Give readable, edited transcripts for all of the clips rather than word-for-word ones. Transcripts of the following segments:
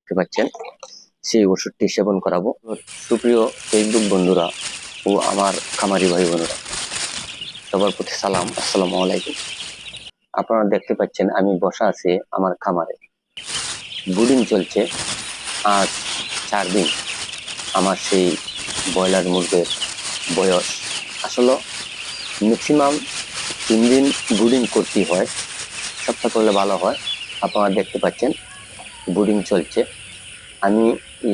দেখতে পাচ্ছেন সেই ওষুধটি সেবন করাবো। সুপ্রিয় ফেসবুক বন্ধুরা ও আমার খামারি ভাই বোনেরা, সবার প্রতি সালাম, আসসালামু আলাইকুম। আপনারা দেখতে পাচ্ছেন আমি বসা আছি আমার খামারে, ব্রুডিং চলছে। আজ 4 দিন আমার সেই ব্রয়লার মুরগির বয়স। আসলে ম্যাক্সিমাম 3 দিন ব্রুডিং করতেই হয়, সপ্তাহ করলে ভালো হয়। আপনারা দেখতে পাচ্ছেন ব্রুডিং চলছে। আমি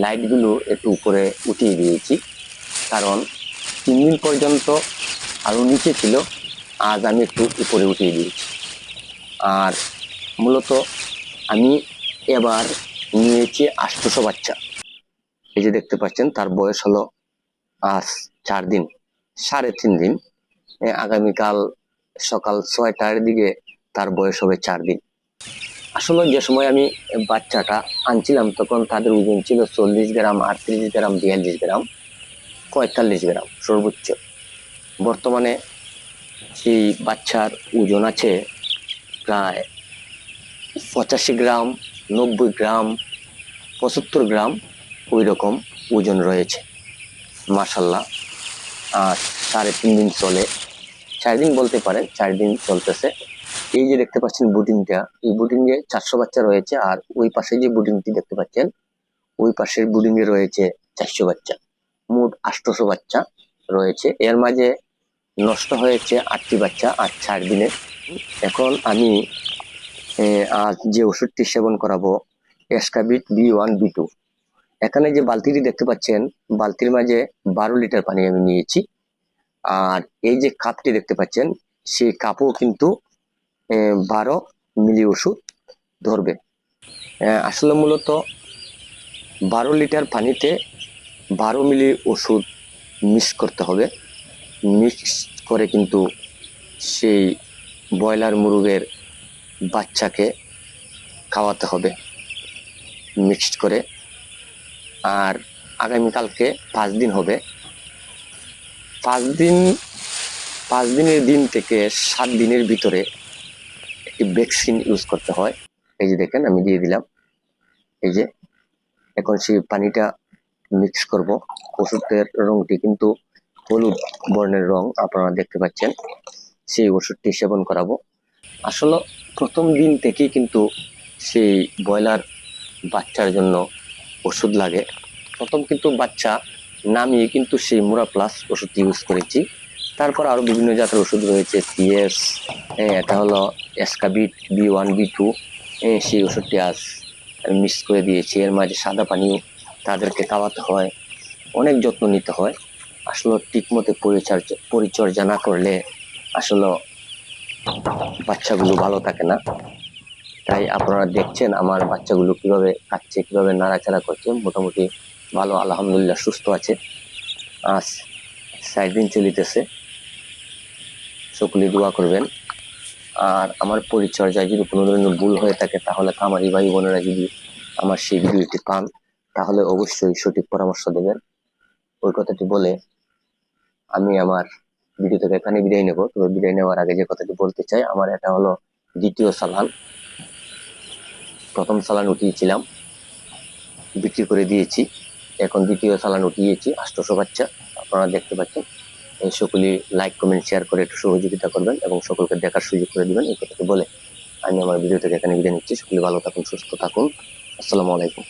লাইটগুলো একটু উপরে উঠিয়ে দিয়েছি, কারণ 3 দিন পর্যন্ত আরো নিচে ছিল, আজ আমি একটু উপরে উঠিয়ে দিয়েছি। আর মূলত আমি এবার নিয়েছি 800 বাচ্চা। এই যে দেখতে পাচ্ছেন তার বয়স হলো আজ 4 দিন, 3.5 দিন। আগামীকাল সকাল 6টার দিকে তার বয়স হবে 4 দিন। আসলে যে সময় আমি বাচ্চাটা আনছিলাম তখন তাদের ওজন ছিল 40 গ্রাম, 38 গ্রাম, 42 গ্রাম, 45 গ্রাম সর্বোচ্চ। বর্তমানে সেই বাচ্চার ওজন আছে প্রায় 85 গ্রাম, 90 গ্রাম, 75 গ্রাম, ওই রকম ওজন রয়েছে। মাশাল্লাহ। আর 3.5 দিন চলে, 4 দিন বলতে পারেন, 4 দিন চলতেছে। এই যে দেখতে পাচ্ছেন বুডিংটা, এই বুডিংয়ে 400 বাচ্চা রয়েছে। আর ওই পাশে যে বুডিংটি দেখতে পাচ্ছেন, ওই পাশের বুডিংয়ে রয়েছে 400 বাচ্চা। মোট 800 বাচ্চা রয়েছে। এর মাঝে নষ্ট হয়েছে 8টি বাচ্চা আর 4 দিনে। এখন আমি আজ যে ওষুধটি সেবন করাবো, এসকাবিট B1 B2। এখানে যে বালতিটি দেখতে পাচ্ছেন, বালতির মাঝে 12 লিটার পানি আমি নিয়েছি। আর এই যে কাপটি দেখতে পাচ্ছেন, সেই কাপও কিন্তু 12 মিলি ওষুধ ধরবে। আসলে মূলত 12 লিটার পানিতে 12 মিলি ওষুধ মিক্স করতে হবে। মিক্স করে কিন্তু সেই ব্রয়লার মুরগের বাচ্চাকে খাওয়াতে হবে মিক্সড করে। আর আগামীকালকে 5 দিন হবে। 5 দিনের দিন থেকে 7 দিনের ভিতরে একটি ভ্যাকসিন ইউজ করতে হয়। এই যে দেখেন আমি দিয়ে দিলাম। এই যে এখন সেই পানিটা মিক্স করব। ওষুধের রংটি কিন্তু হলুদ বর্ণের রং, আপনারা দেখতে পাচ্ছেন। সেই ওষুধটি সেবন করাবো। আসলে প্রথম দিন থেকেই কিন্তু সেই ব্রয়লার বাচ্চার জন্য ওষুধ লাগে। প্রথম কিন্তু বাচ্চা নামিয়ে কিন্তু সেই মুরা প্লাস ওষুধটি ইউজ করেছি। তারপর আরো বিভিন্ন জাতের ওষুধ রয়েছে, সিএস, এটা হলো এসকাবিট B1 B2। সেই ওষুধটি আজ মিক্স করে দিয়েছি। এর মাঝে সাদা পানিও তাদেরকে খাওয়াতে হয়, অনেক যত্ন নিতে হয়। আসলে ঠিক মতো পরিচর্যা না করলে আসলে বাচ্চাগুলো ভালো থাকে না। তাই আপনারা দেখছেন আমার বাচ্চাগুলো কিভাবে খাচ্ছে, কিভাবে নাড়াচাড়া করছে। মোটামুটি ভালো, আলহামদুলিল্লাহ সুস্থ আছে। আজ 4 দিন চলিতেছে। সকলে দোয়া করবেন। আর আমার পরিচর্যায় যদি কোনো ধরনের ভুল হয়ে থাকে, তাহলে খামারি ভাই বোনেরা যদি আমার সেই ভিডিওটি পান, তাহলে অবশ্যই সঠিক পরামর্শ দেবেন। ওই কথাটি বলে আমি আমার ভিডিও থেকে এখানে বিদায় নেব। তবে বিদায় নেওয়ার আগে যে কথাটি বলতে চাই, আমার এটা হলো দ্বিতীয় চালান। প্রথম চালান উঠিয়েছিলাম, বিক্রি করে দিয়েছি। এখন দ্বিতীয় চালান উঠিয়েছি 800 বাচ্চা, আপনারা দেখতে পাচ্ছেন। সকলে লাইক, কমেন্ট, শেয়ার করে একটু সহযোগিতা করবেন এবং সকলকে দেখার সুযোগ করে দিবেন। এই কথাটি বলে আমি আমার ভিডিও থেকে এখানে বিদায় নিচ্ছি। সকলে ভালো থাকুন, সুস্থ থাকুন। আসসালামু আলাইকুম।